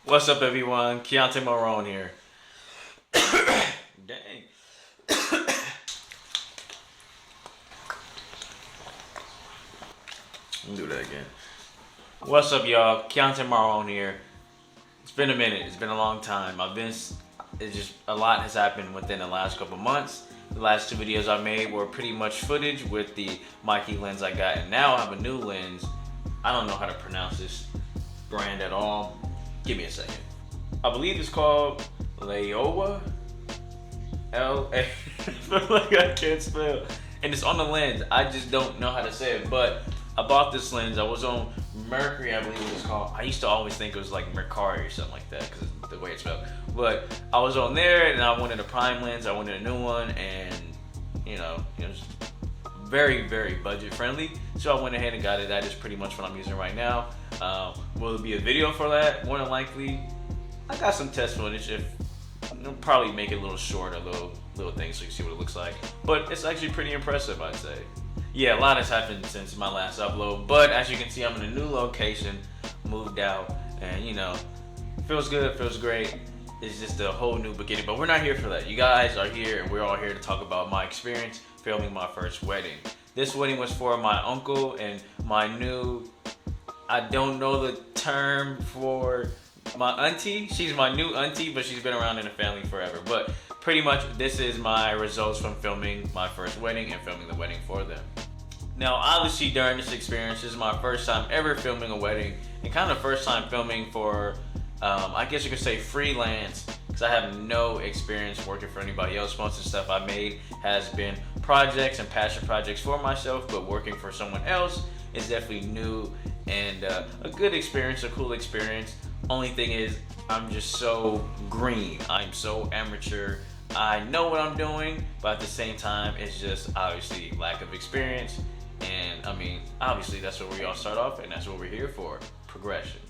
What's up, everyone? Keontae Marauder here. Dang. Let me do that again. What's up, y'all? Keontae Marauder here. It's been a minute. It's been a long time. It's just a lot has happened within the last couple months. The last two videos I made were pretty much footage with the Mikey lens I got, and now I have a new lens. I don't know how to pronounce this brand at all. Give me a second. I believe it's called Leoa. L-A. Like I can't spell. And it's on the lens. I just don't know how to say it. But I bought this lens. I was on Mercury, I believe it was called. I used to always think it was like Mercari or something like that because the way it's spelled. But I was on there and I wanted a prime lens. I wanted a new one, and it was very, very budget friendly. So I went ahead and got it. That is pretty much what I'm using right now. Will there be a video for that? More than likely. I got some test footage. I'll probably make it a little short, a little thing so you can see what it looks like. But it's actually pretty impressive, I'd say. Yeah, a lot has happened since my last upload. But as you can see, I'm in a new location, moved out, and feels good, feels great. It's just a whole new beginning. But we're not here for that. You guys are here, and we're all here to talk about my experience filming my first wedding. This wedding was for my uncle and my new, I don't know the term for my auntie. She's my new auntie, but she's been around in the family forever. But pretty much this is my results from filming my first wedding and filming the wedding for them. Now, obviously during this experience, this is my first time ever filming a wedding, and kind of first time filming for, I guess you could say freelance, because I have no experience working for anybody else. Most of the stuff I made has been projects and passion projects for myself, but working for someone else is definitely new and a good experience, a cool experience. Only thing is, I'm just so green. I'm so amateur. I know what I'm doing, but at the same time, it's just obviously lack of experience. And I mean, obviously that's what we all start off, and that's what we're here for, progression.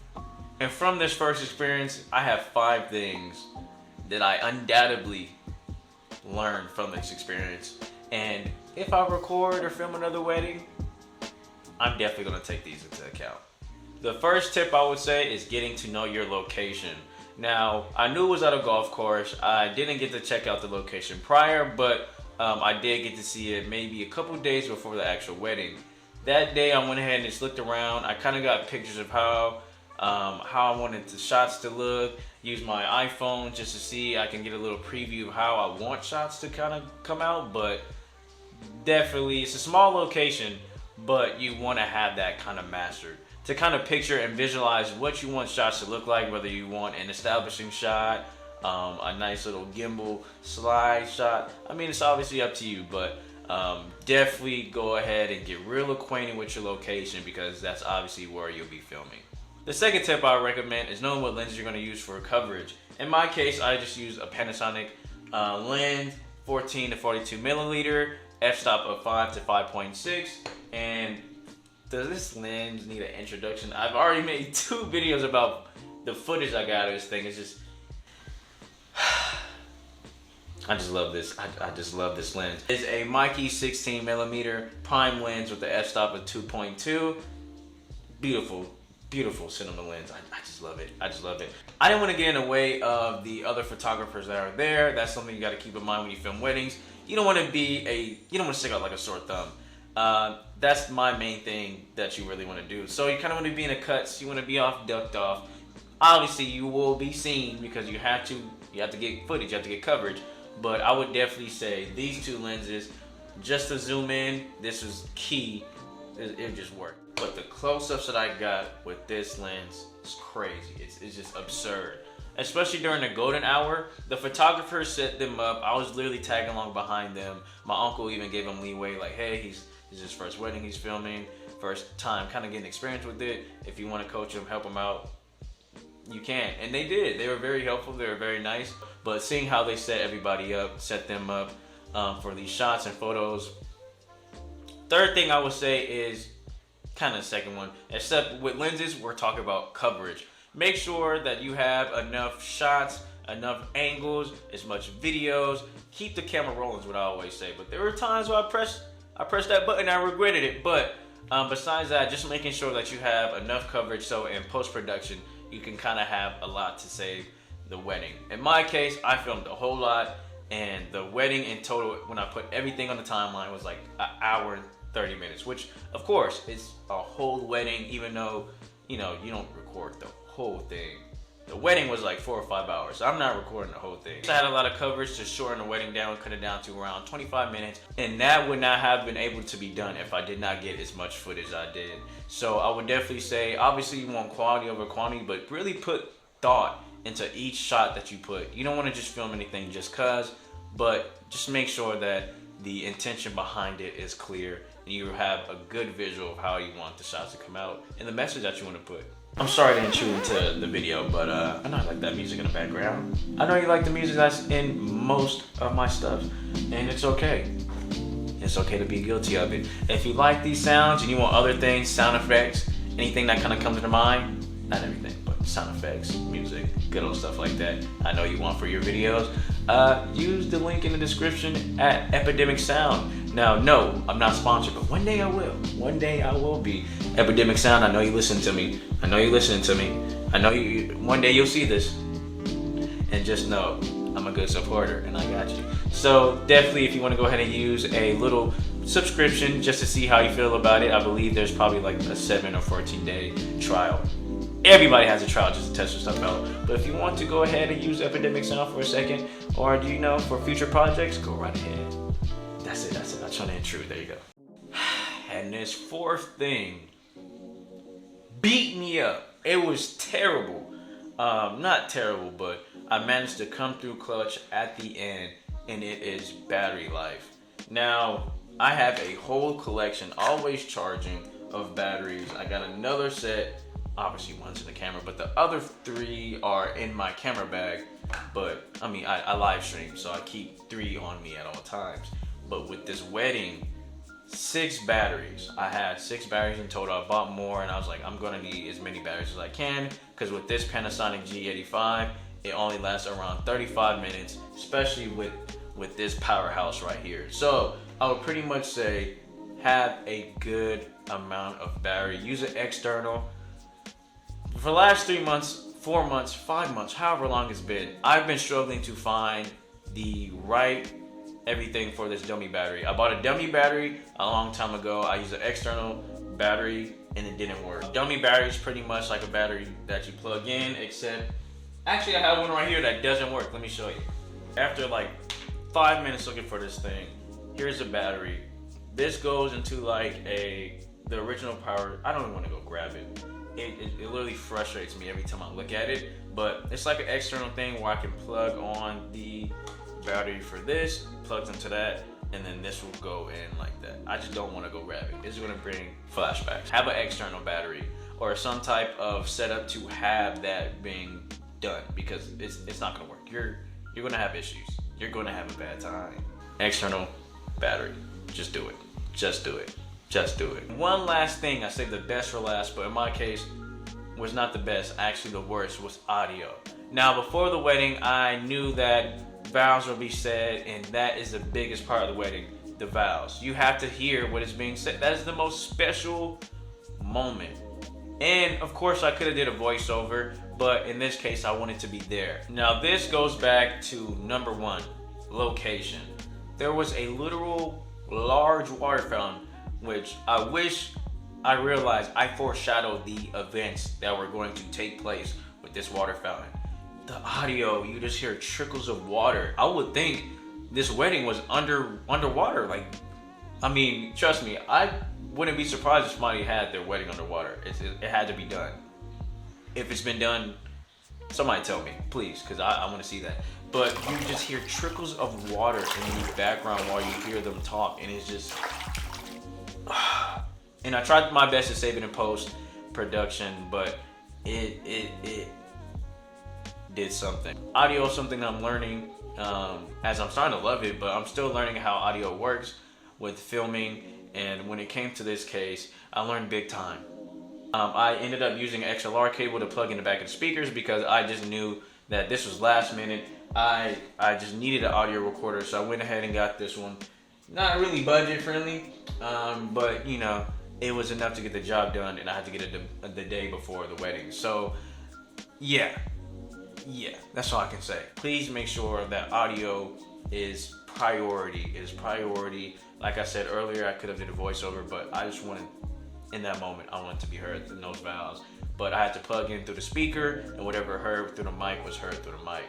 And from this first experience, I have 5 things that I undoubtedly learned from this experience. And if I record or film another wedding, I'm definitely gonna take these into account. The first tip I would say is getting to know your location. Now, I knew it was at a golf course. I didn't get to check out the location prior, but I did get to see it maybe a couple days before the actual wedding. That day, I went ahead and just looked around. I kind of got pictures of how I wanted the shots to look. Use my iPhone just to see. I can get a little preview of how I want shots to kind of come out. But definitely, it's a small location, but you want to have that kind of mastered, to kind of picture and visualize what you want shots to look like, whether you want an establishing shot, a nice little gimbal slide shot. I mean, it's obviously up to you, but definitely go ahead and get real acquainted with your location, because that's obviously where you'll be filming. The second tip I recommend is knowing what lenses you're going to use for coverage. In my case, I just use a Panasonic lens, 14 to 42 milliliter, f-stop of 5 to 5.6, and does this lens need an introduction? I've already made 2 videos about the footage I got of this thing. It's just, I just love this. I just love this lens. It's a Mikey 16 millimeter prime lens with the f-stop of 2.2. Beautiful, beautiful cinema lens. I just love it. I just love it. I didn't want to get in the way of the other photographers that are there. That's something you got to keep in mind when you film weddings. You don't want to stick out like a sore thumb. That's my main thing that you really want to do. So you kind of want to be in the cuts. You want to be ducked off. Obviously, you will be seen because you have to get footage, you have to get coverage. But I would definitely say these 2 lenses, just to zoom in, this is key. It just worked. But the close-ups that I got with this lens is crazy. It's just absurd. Especially during the golden hour, the photographer set them up. I was literally tagging along behind them. My uncle even gave him leeway, like, hey, it's his first wedding he's filming, first time kind of getting experience with it. If you want to coach him, help him out, you can. And they did. They were very helpful. They were very nice. But seeing how they set everybody up, set them up for these shots and photos. Third thing I would say is kind of the second one. Except with lenses, we're talking about coverage. Make sure that you have enough shots, enough angles, as much videos. Keep the camera rolling is what I always say. But there were times where I pressed that button, I regretted it. But besides that, just making sure that you have enough coverage so in post-production you can kind of have a lot to say the wedding. In my case, I filmed a whole lot, and the wedding in total, when I put everything on the timeline, was like an hour and 30 minutes, which of course is a whole wedding, even though, you don't record the whole thing. The wedding was like 4 or 5 hours, so I'm not recording the whole thing. So I had a lot of coverage to shorten the wedding down, cut it down to around 25 minutes, and that would not have been able to be done if I did not get as much footage as I did. So I would definitely say, obviously you want quality over quantity, but really put thought into each shot that you put. You don't want to just film anything just cause, but just make sure that the intention behind it is clear and you have a good visual of how you want the shots to come out and the message that you want to put. I'm sorry to intrude into the video, but I know I like that music in the background. I know you like the music that's in most of my stuff, and it's okay. It's okay to be guilty of it. If you like these sounds and you want other things, sound effects, anything that kind of comes to mind, not everything, but sound effects, music, good old stuff like that, I know you want for your videos, use the link in the description at EPIDEMIC Sound. Now, no, I'm not sponsored, but one day I will. One day I will be. EPIDEMIC Sound, I know you listen to me. I know you listening to me. I know one day you'll see this. And just know, I'm a good supporter and I got you. So definitely, if you want to go ahead and use a little subscription just to see how you feel about it, I believe there's probably like a 7 or 14 day trial. Everybody has a trial just to test your stuff out. But if you want to go ahead and use EPIDEMIC Sound for a second, or for future projects, go right ahead. That's it. I'm trying to intrude. There you go. And this fourth thing beat me up. It was terrible. Not terrible, but I managed to come through clutch at the end, and it is battery life. Now, I have a whole collection, always charging, of batteries. I got another set. Obviously one's in the camera, but the other 3 are in my camera bag. But I mean, I live stream, so I keep 3 on me at all times. But with this wedding, 6 batteries. I had 6 batteries in total. I bought more, and I was like, I'm gonna need as many batteries as I can, because with this Panasonic G85, it only lasts around 35 minutes, especially with this powerhouse right here. So I would pretty much say, have a good amount of battery. Use an external. For the last 3 months, 4 months, 5 months, however long it's been, I've been struggling to find the right everything for this dummy battery. I bought a dummy battery a long time ago. I used an external battery and it didn't work. Dummy battery is pretty much like a battery that you plug in, except actually I have one right here that doesn't work. Let me show you. After like 5 minutes looking for this thing, here's the battery. This goes into like the original power. I don't even want to go grab it. It literally frustrates me every time I look at it, but it's like an external thing where I can plug on the battery for this, plugs into that, and then this will go in like that. I just don't want to go grab it. It's going to bring flashbacks. Have an external battery or some type of setup to have that being done, because it's not going to work. You're going to have issues. You're going to have a bad time. External battery. Just do it. Just do it. Just do it. One last thing, I saved the best for last, but in my case, was not the best. Actually, the worst was audio. Now, before the wedding, I knew that vows would be said, and that is the biggest part of the wedding, the vows. You have to hear what is being said. That is the most special moment. And of course, I could have did a voiceover, but in this case, I wanted to be there. Now, this goes back to number 1, location. There was a literal large water fountain, which I wish I realized I foreshadowed the events that were going to take place with this water fountain. The audio, you just hear trickles of water. I would think this wedding was underwater. Like, I mean, trust me, I wouldn't be surprised if somebody had their wedding underwater. It had to be done. If it's been done, somebody tell me, please, because I want to see that. But you just hear trickles of water in the background while you hear them talk, and it's just... And I tried my best to save it in post-production, but it did something. Audio is something I'm learning as I'm starting to love it, but I'm still learning how audio works with filming, and when it came to this case, I learned big time. I ended up using an XLR cable to plug in the back of the speakers because I just knew that this was last minute. I just needed an audio recorder, so I went ahead and got this one. Not really budget friendly, but you know, it was enough to get the job done, and I had to get it the day before the wedding. So yeah, that's all I can say. Please make sure that audio is priority. It is priority. Like I said earlier, I could have did a voiceover, but I just wanted, in that moment, I wanted to be heard through those valves. But I had to plug in through the speaker, and whatever heard through the mic was heard through the mic,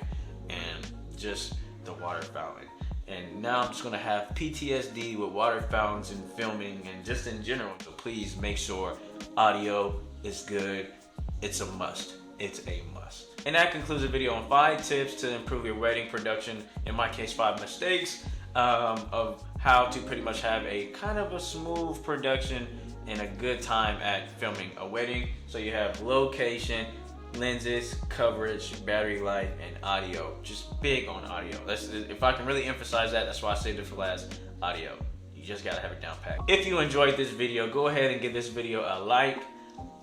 and just the water fountain. And now I'm just gonna have PTSD with water fountains and filming and just in general. So please make sure audio is good. It's a must. It's a must. And that concludes the video on 5 tips to improve your wedding production. In my case, 5 mistakes of how to pretty much have a kind of a smooth production and a good time at filming a wedding. So you have location, lenses, coverage, battery life, and audio. Just big on audio. If I can really emphasize that, that's why I saved it for last. Audio. You just gotta have it down pat. If you enjoyed this video, go ahead and give this video a like.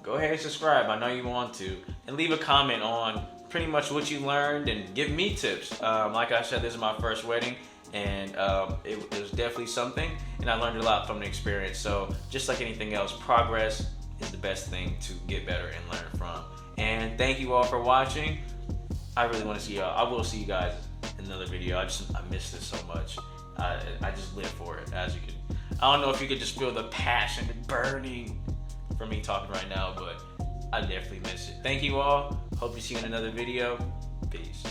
Go ahead and subscribe. I know you want to. And leave a comment on pretty much what you learned and give me tips. Like I said, this is my first wedding, and it was definitely something, and I learned a lot from the experience. So just like anything else, progress is the best thing to get better and learn from. And thank you all for watching. I really want to see y'all. I will see you guys in another video. I miss this so much. I just live for it, as you can. I don't know if you could just feel the passion burning for me talking right now, but I definitely miss it. Thank you all. Hope to see you in another video. Peace.